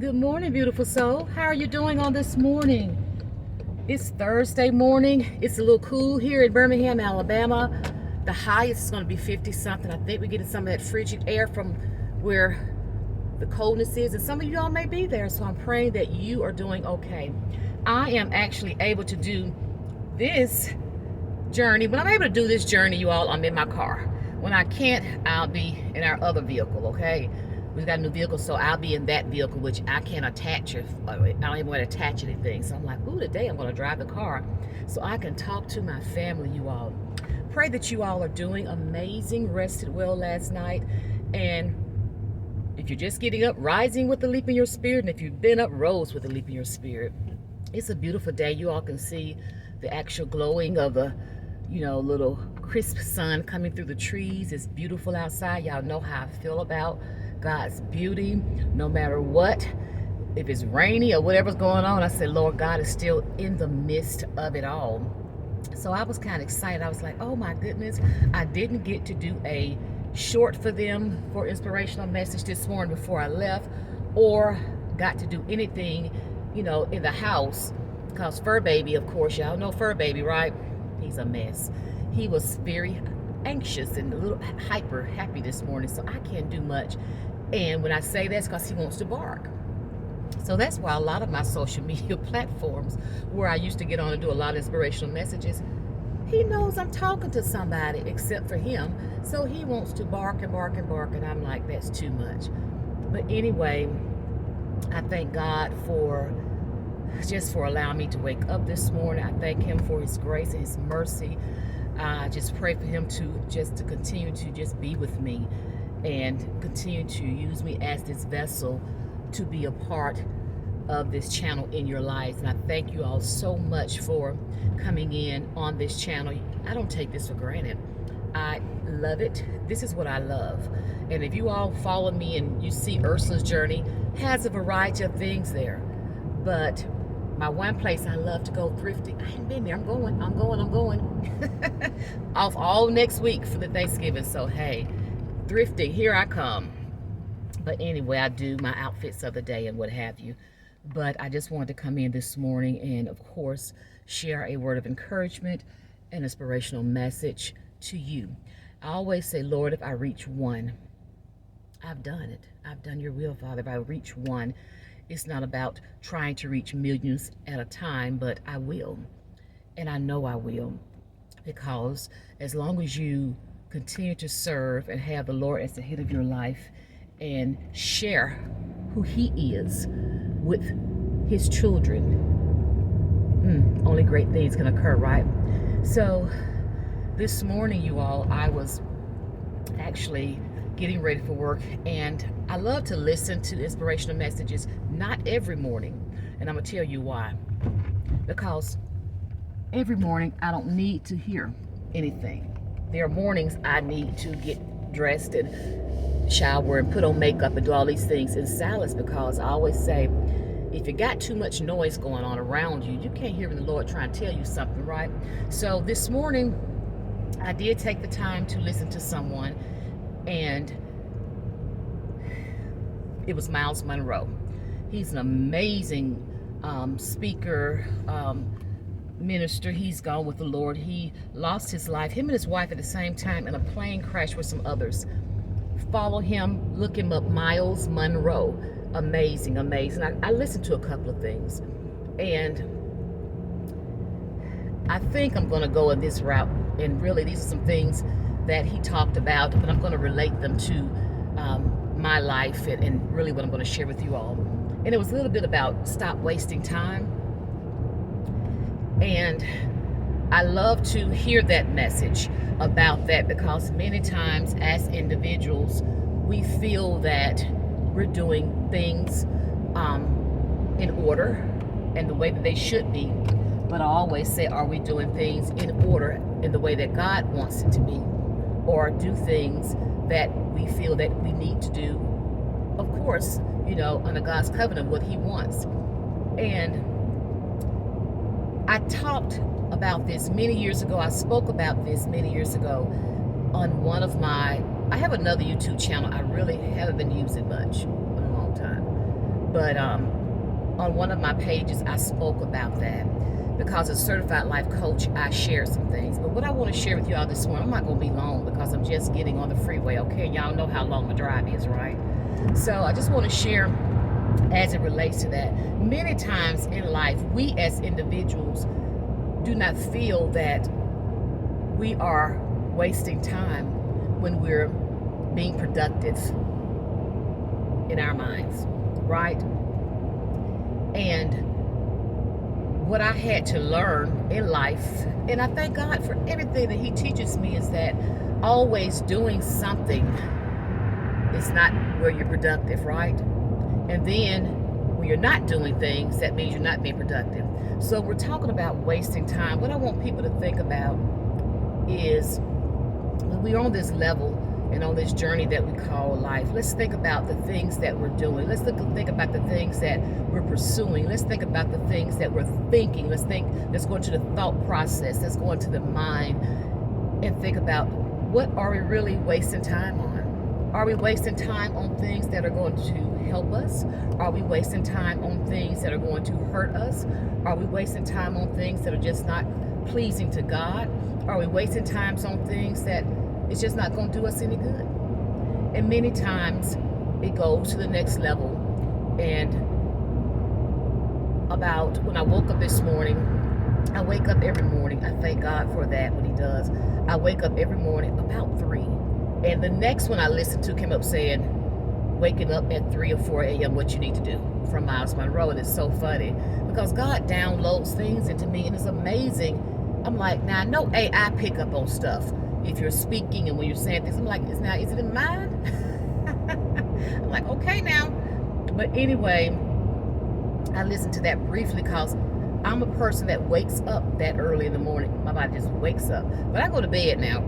Good morning, beautiful soul. How are you doing on this morning? It's Thursday morning. It's a little cool here in Birmingham, Alabama. The highest is going to be 50 something. I think we're getting some of that frigid air from where the coldness is, and some of y'all may be there. So I'm praying that you are doing okay. I am actually able to do this journey. When I'm able to do this journey, you all, I'm in my car. When I can't, I'll be in our other vehicle, okay? We've got a new vehicle, so I'll be in that vehicle, which I can't attach. I don't even want to attach anything. So I'm like, ooh, today I'm going to drive the car so I can talk to my family, you all. Pray that you all are doing amazing, rested well last night. And if you're just getting up, rising with the leap in your spirit. And if you've been up, rose with the leap in your spirit. It's a beautiful day. You all can see the actual glowing of the little crisp sun coming through the trees. It's beautiful outside. Y'all know how I feel about God's beauty. No matter what, if it's rainy or whatever's going on, I said, Lord, God is still in the midst of it all. So I was kind of excited. I was like, oh my goodness, I didn't get to do a short for them for inspirational message this morning before I left, or got to do anything, in the house, because Fur Baby, of course, y'all know Fur Baby, right? He's a mess. He was very anxious and a little hyper happy this morning, so I can't do much. And when I say that's because he wants to bark. So that's why a lot of my social media platforms, where I used to get on and do a lot of inspirational messages, he knows I'm talking to somebody except for him. So he wants to bark and bark and bark, and I'm like, that's too much. But anyway, I thank God for allowing me to wake up this morning. I thank him for his grace and his mercy. I just pray for him to continue to just be with me and continue to use me as this vessel to be a part of this channel in your lives. And I thank you all so much for coming in on this channel. I don't take this for granted. I love it. This is what I love. And if you all follow me and you see Ursula's journey, has a variety of things there. But my one place I love to go thrifting, I haven't been there. I'm going. Off all next week for the Thanksgiving. So hey, thrifting, here I come. But anyway, I do my outfits of the day and what have you. But I just wanted to come in this morning and, of course, share a word of encouragement, an inspirational message to you. I always say, Lord, if I reach one, I've done it. I've done your will, Father. If I reach one, it's not about trying to reach millions at a time, but I will. And I know I will. Because as long as you continue to serve and have the Lord as the head of your life and share who he is with his children, only great things can occur, right? So this morning, you all, I was actually getting ready for work, and I love to listen to inspirational messages, not every morning, and I'm gonna tell you why. Because every morning I don't need to hear anything. There are mornings I need to get dressed and shower and put on makeup and do all these things in silence, because I always say, if you got too much noise going on around you, you can't hear the Lord trying to tell you something, right? So this morning, I did take the time to listen to someone, and it was Miles Monroe. He's an amazing speaker, minister. He's gone with the Lord. He lost his life, him and his wife, at the same time in a plane crash with some others. Follow him, look him up, Miles Monroe. Amazing. I listened to a couple of things, and I think I'm going to go in this route. And really, these are some things that he talked about, but I'm going to relate them to my life and really what I'm going to share with you all. And it was a little bit about stop wasting time. And I love to hear that message about that, because many times as individuals, we feel that we're doing things in order and the way that they should be. But I always say, are we doing things in order in the way that God wants it to be? Or do things that we feel that we need to do, of course, under God's covenant, what he wants. And I talked about this many years ago. I spoke about this many years ago on one of my, I have another YouTube channel I really haven't been using much in a long time. But on one of my pages, I spoke about that because as a certified life coach, I share some things. But what I want to share with y'all this morning, I'm not going to be long because I'm just getting on the freeway, okay? Y'all know how long my drive is, right? So I just want to share as it relates to that. Many times in life, we as individuals do not feel that we are wasting time when we're being productive in our minds, right? And what I had to learn in life, and I thank God for everything that He teaches me, is that always doing something is not where you're productive, right? And then when you're not doing things, that means you're not being productive. So we're talking about wasting time. What I want people to think about is when we're on this level and on this journey that we call life, let's think about the things that we're doing. Let's think about the things that we're pursuing. Let's think about the things that we're thinking. Let's go into the thought process. Let's go into the mind and think about, what are we really wasting time on? Are we wasting time on things that are going to help us? Are we wasting time on things that are going to hurt us? Are we wasting time on things that are just not pleasing to God? Are we wasting times on things that it's just not going to do us any good? And many times it goes to the next level. And about when I woke up this morning, I wake up every morning. I thank God for that, what He does. I wake up every morning about 3. And the next one I listened to came up saying, waking up at 3 or 4 a.m., what you need to do, from Miles Monroe. And it's so funny because God downloads things into me, and it's amazing. I'm like, now I know AI pick up on stuff. If you're speaking and when you're saying things, I'm like, is it in mine? I'm like, okay now. But anyway, I listened to that briefly because I'm a person that wakes up that early in the morning. My body just wakes up. But I go to bed now.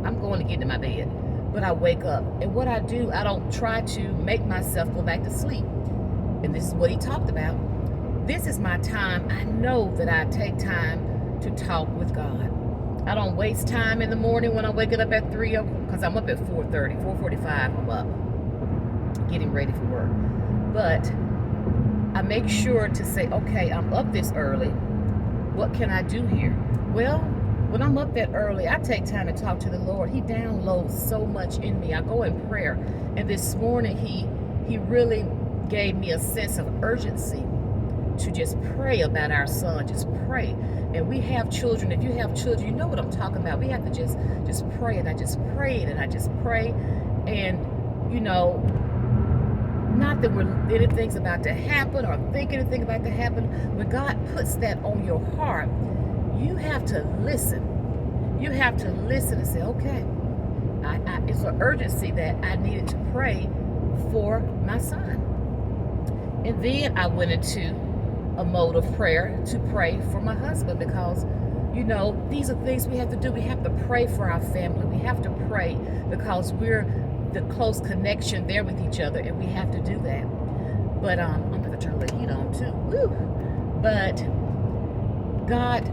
I'm going to get to my bed. But I wake up. And what I do, I don't try to make myself go back to sleep. And this is what he talked about. This is my time. I know that I take time to talk with God. I don't waste time in the morning when I'm waking up at 3 because I'm up at 4:30, 4:45. I'm up getting ready for work. But I make sure to say, okay, I'm up this early. What can I do here? Well, when I'm up that early, I take time to talk to the Lord. He downloads so much in me. I go in prayer. And this morning, he really gave me a sense of urgency to just pray about our son. Just pray. And we have children. If you have children, you know what I'm talking about. We have to just pray. And I just prayed and I just pray. And, you know, not that anything's about to happen or think anything about to happen. When God puts that on your heart, you have to listen. You have to listen and say, okay, it's an urgency that I needed to pray for my son. And then I went into a mode of prayer to pray for my husband because, you know, these are things we have to do. We have to pray for our family. We have to pray because we're the close connection there with each other, and we have to do that. But I'm going to turn the heat on too. Woo! But God,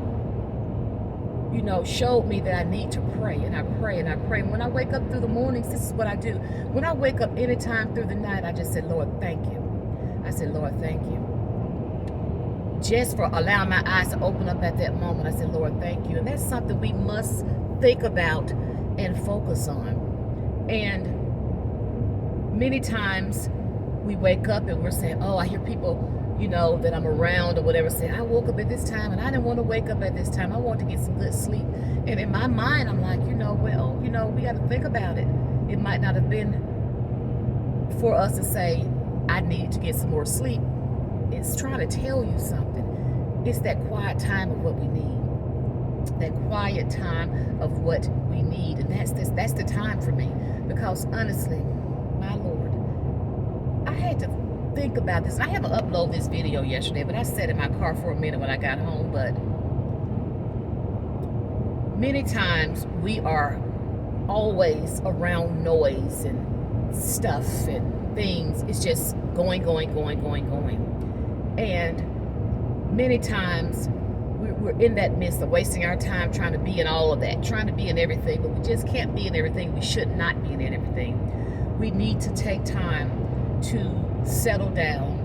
you know, showed me that I need to pray, and I pray and I pray. And when I wake up through the mornings, this is what I do. When I wake up anytime through the night, I just said, Lord, thank you. I said, Lord, thank you. Just for allowing my eyes to open up at that moment, I said, Lord, thank you. And that's something we must think about and focus on. And many times we wake up and we're saying, oh, I hear people, you know, that I'm around or whatever say, I woke up at this time and I didn't want to wake up at this time. I want to get some good sleep. And in my mind, I'm like, you know, well, you know, we got to think about it. It might not have been for us to say, I need to get some more sleep. It's trying to tell you something. It's that quiet time of what we need. That quiet time of what we need. And that's the time for me. Because honestly, my Lord, I had to think about this. I haven't uploaded this video yesterday, but I sat in my car for a minute when I got home. But many times we are always around noise and stuff and things. It's just going. And many times we're in that midst of wasting our time trying to be in all of that, trying to be in everything, but we just can't be in everything. We should not be in everything. We need to take time to settle down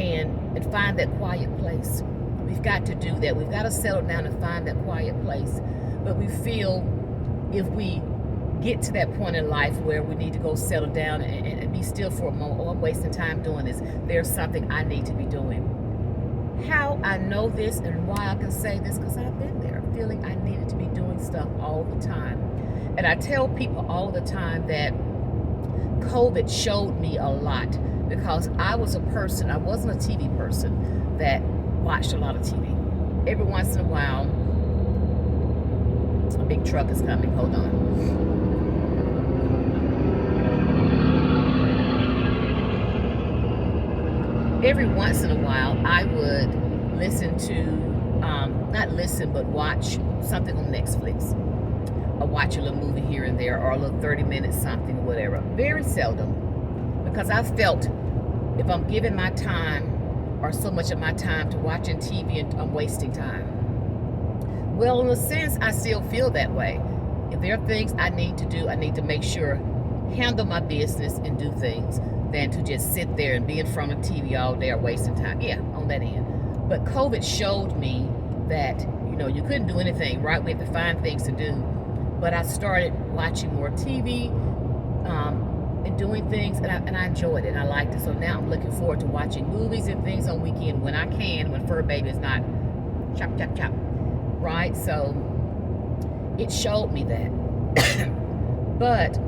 and find that quiet place. We've got to do that. We've got to settle down and find that quiet place. But we feel if we get to that point in life where we need to go settle down and be still for a moment, oh, I'm wasting time doing this, there's something I need to be doing. How I know this and why I can say this, because I've been there, feeling I needed to be doing stuff all the time. And I tell people all the time that COVID showed me a lot, because I was a person, I wasn't a TV person that watched a lot of TV. Every once in a while, a big truck is coming, hold on. Every once in a while, I would listen to, not listen, but watch something on Netflix. Or watch a little movie here and there, or a little 30-minute something, or whatever. Very seldom, because I felt if I'm giving my time, or so much of my time, to watching TV, and I'm wasting time. Well, in a sense, I still feel that way. If there are things I need to do, I need to make sure, handle my business and do things, than to just sit there and be in front of TV all day or wasting time. Yeah, on that end. But COVID showed me that, you couldn't do anything, right? We had to find things to do. But I started watching more TV and doing things, and I enjoyed it, and I liked it. So now I'm looking forward to watching movies and things on weekend when I can, when Fur Baby is not chop, chop, chop, right? So it showed me that. But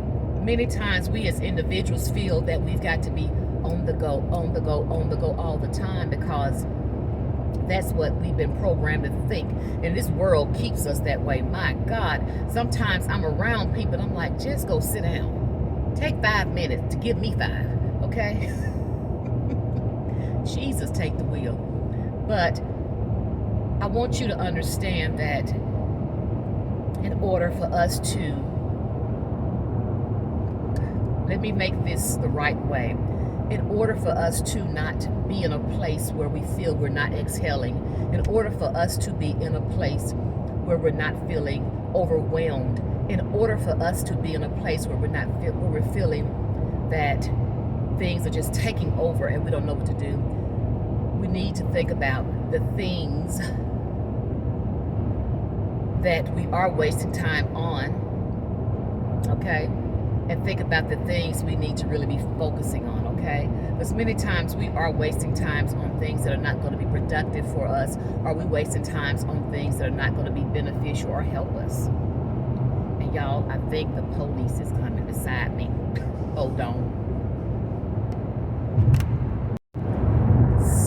many times we as individuals feel that we've got to be on the go, on the go, on the go all the time, because that's what we've been programmed to think. And this world keeps us that way. My God, sometimes I'm around people and I'm like, just go sit down. Take 5 minutes to give me 5, okay? Jesus, take the wheel. But I want you to understand that in order for us to, let me make this the right way. In order for us to not be in a place where we feel we're not exhaling, in order for us to be in a place where we're not feeling overwhelmed, in order for us to be in a place where we're feeling that things are just taking over and we don't know what to do, we need to think about the things that we are wasting time on, okay? And think about the things we need to really be focusing on, okay? Because many times we are wasting times on things that are not going to be productive for us, or we wasting times on things that are not going to be beneficial or help us. And y'all, I think the police is coming beside me. Hold on.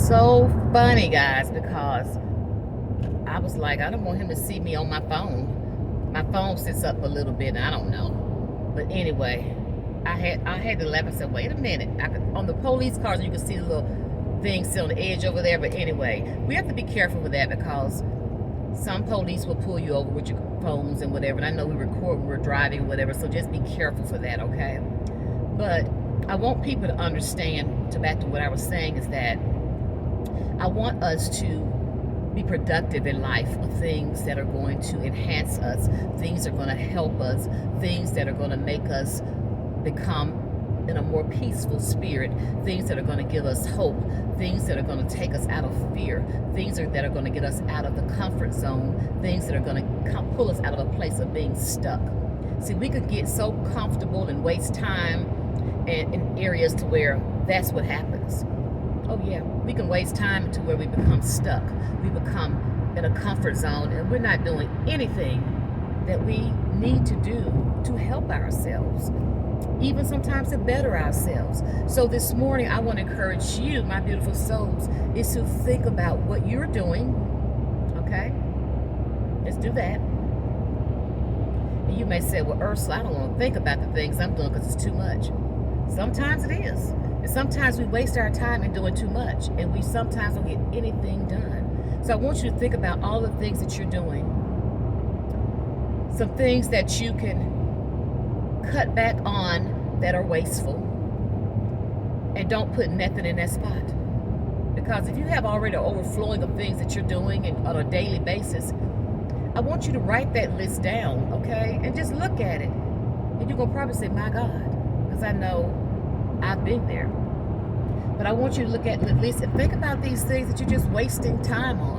So funny, guys, because I was like, I don't want him to see me on my phone. My phone sits up a little bit, and I don't know. But anyway, I had to laugh and say, wait a minute. On the police cars, you can see the little thing still on the edge over there. But anyway, we have to be careful with that, because some police will pull you over with your phones and whatever. And I know we record when we're driving or whatever, so just be careful for that, okay? But I want people to understand, back to what I was saying, is that I want us to be productive in life, of things that are going to enhance us, things that are going to help us, things that are going to make us become in a more peaceful spirit, things that are going to give us hope, things that are going to take us out of fear, things that are going to get us out of the comfort zone, things that are going to pull us out of a place of being stuck. See, we could get so comfortable and waste time in areas to where that's what happens. Oh yeah, we can waste time to where we become stuck. We become in a comfort zone, and we're not doing anything that we need to do to help ourselves, even sometimes to better ourselves. So this morning, I want to encourage you, my beautiful souls, is to think about what you're doing, okay? Let's do that. And you may say, well, Ursula, I don't want to think about the things I'm doing because it's too much. Sometimes it is. And sometimes we waste our time in doing too much, and we sometimes don't get anything done. So I want you to think about all the things that you're doing. Some things that you can cut back on that are wasteful, and don't put nothing in that spot. Because if you have already an overflowing of things that you're doing on a daily basis, I want you to write that list down, okay? And just look at it. And you're going to probably say, my God, because I know I've been there. But I want you to look at least and think about these things that you're just wasting time on,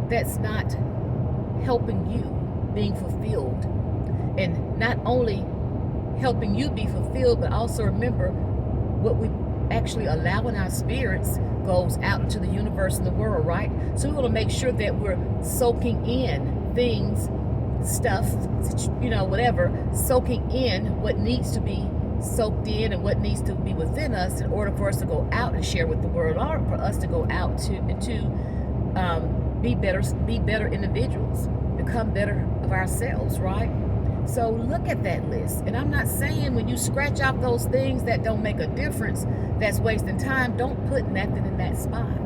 that's not helping you being fulfilled. And not only helping you be fulfilled, but also remember what we actually allow in our spirits goes out into the universe and the world, right? So we want to make sure that we're soaking in things, stuff, whatever, soaking in what needs to be soaked in and what needs to be within us in order for us to go out and share with the world, or for us to go out to be better individuals, become better of ourselves, right? So look at that list. And I'm not saying when you scratch out those things that don't make a difference, that's wasting time. Don't put nothing in that spot.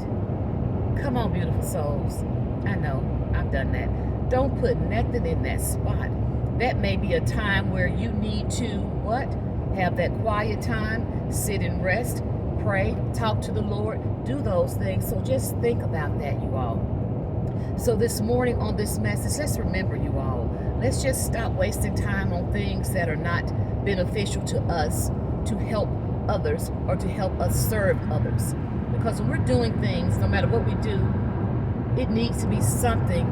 Come on, beautiful souls. I know, I've done that. Don't put nothing in that spot. That may be a time where you need to, what? Have that quiet time, sit and rest, pray, talk to the Lord, do those things. So just think about that, you all. So this morning on this message, let's remember, you all, let's just stop wasting time on things that are not beneficial to us, to help others, or to help us serve others. Because when we're doing things, no matter what we do, it needs to be something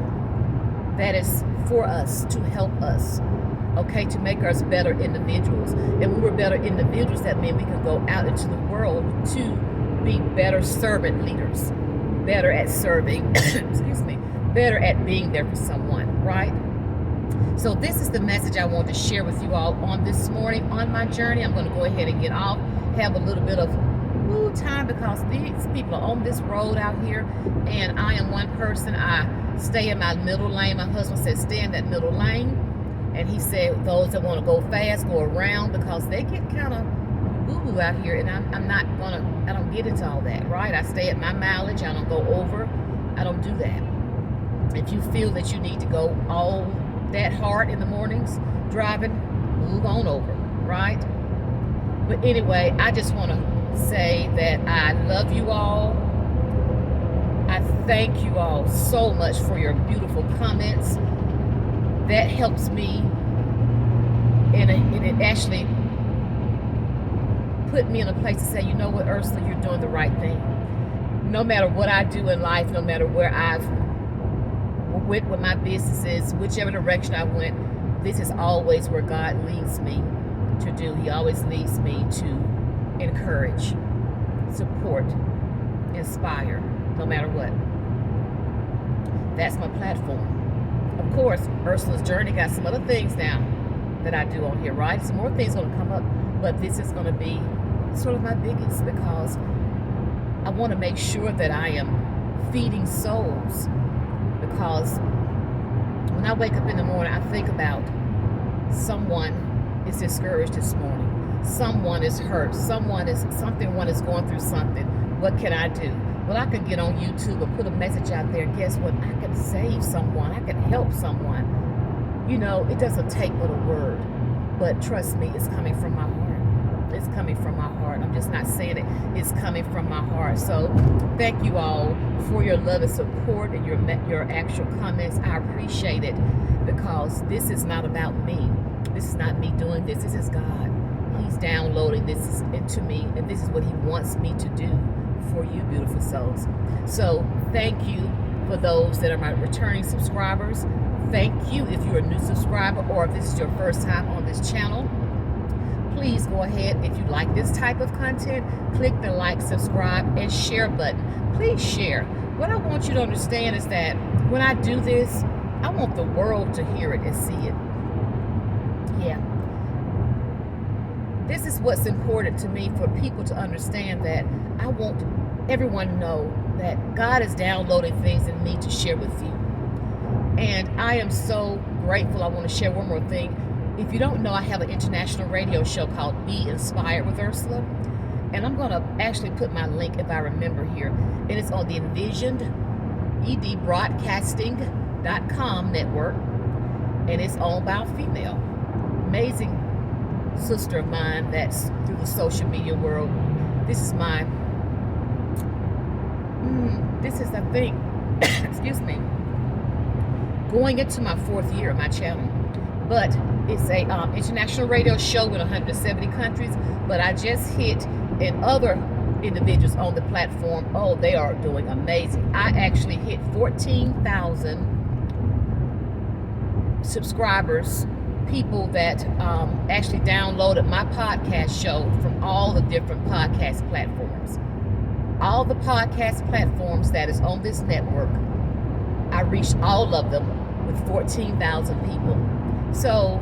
that is for us, to help us, okay, to make us better individuals. And when we're better individuals, that means we can go out into the world to be better servant leaders, better at serving, excuse me, better at being there for someone, right? So this is the message I want to share with you all on this morning on my journey. I'm going to go ahead and get off, have a little bit of time, because these people are on this road out here, and I am one person. I stay in my middle lane. My husband said stay in that middle lane, and he said those that want to go fast go around, because they get kind of boo-boo out here, and I don't get into all that, right? I stay at my mileage. I don't go over. I don't do that. If you feel that you need to go all that hard in the mornings driving, move on over, right? But anyway, I just want to say that I love you all. I thank you all so much for your beautiful comments. That helps me, and it actually put me in a place to say, you know what, Ursula, you're doing the right thing. No matter what I do in life, no matter where I've went with my businesses, whichever direction I went, this is always where God leads me to do. He always leads me to encourage, support, inspire, no matter what. That's my platform. Of course, Ursula's Journey got some other things now that I do on here, right? Some more things going to come up, but this is going to be sort of my biggest, because I want to make sure that I am feeding souls. Because when I wake up in the morning, I think about someone is discouraged this morning. Someone is hurt. Someone is going through something. What can I do? Well, I can get on YouTube and put a message out there. Guess what? I can save someone. I can help someone. It doesn't take but a word. But trust me, it's coming from my heart. It's coming from my heart. I'm just not saying it. It's coming from my heart. So thank you all for your love and support and your actual comments. I appreciate it, because this is not about me. This is not me doing this. This is God. He's downloading this into me, and this is what he wants me to do for you, beautiful souls. So thank you for those that are my returning subscribers. Thank you if you're a new subscriber, or if this is your first time on this channel. Please go ahead, if you like this type of content, click the like, subscribe, and share button. Please share. What I want you to understand is that when I do this, I want the world to hear it and see it. Yeah. This is what's important to me, for people to understand that I want everyone to know that God is downloading things in me to share with you. And I am so grateful. I want to share one more thing. If you don't know, I have an international radio show called Be Inspired with Ursula. And I'm going to actually put my link, if I remember here. And it's on the Envisioned edbroadcasting.com network. And it's owned by a female. Amazing sister of mine that's through the social media world. This is my, I think, excuse me, going into my 4th year of my channel. But it's a international radio show in 170 countries. But I just hit in other individuals on the platform. Oh, they are doing amazing. I actually hit 14,000 subscribers, people that actually downloaded my podcast show from all the different podcast platforms. All the podcast platforms that is on this network, I reached all of them with 14,000 people. So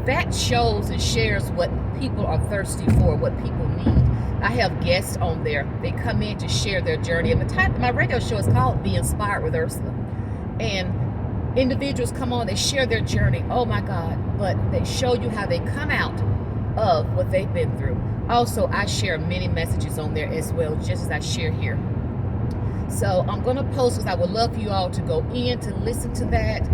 that shows and shares what people are thirsty for, what people need. I have guests on there. They come in to share their journey. And my radio show is called Be Inspired with Ursula. And individuals come on, they share their journey. Oh my God. But they show you how they come out of what they've been through. Also, I share many messages on there as well, just as I share here. So I'm going to post because I would love for you all to go in to listen to that.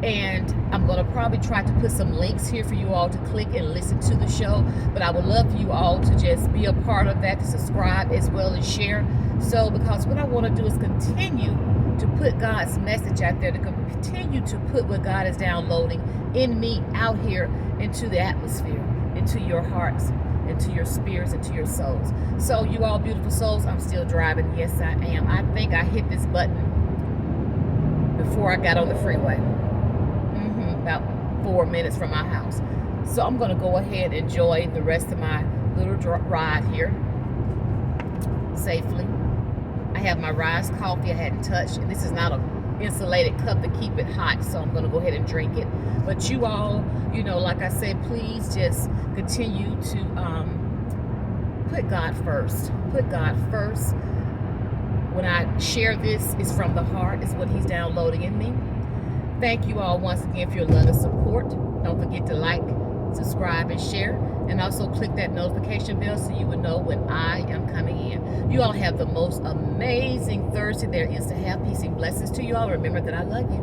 And I'm going to probably try to put some links here for you all to click and listen to the show. But I would love for you all to just be a part of that, to subscribe as well as share. So, because what I want to do is continue to put God's message out there, to continue to put what God is downloading in me out here into the atmosphere, into your hearts, into your spirits, into your souls. So, you all beautiful souls, I'm still driving. Yes, I am. I think I hit this button before I got on the freeway. About 4 minutes from my house. So I'm going to go ahead and enjoy the rest of my little ride here safely. I have my Rise coffee I hadn't touched, and this is not an insulated cup to keep it hot, so I'm going to go ahead and drink it. But you all, like I said, please just continue to put God first. Put God first. When I share this, it's from the heart. It's what He's downloading in me. Thank you all once again for your love and support. Don't forget to like, subscribe, and share. And also click that notification bell so you will know when I am coming in. You all have the most amazing Thursday there is to have. Peace and blessings to you all. Remember that I love you.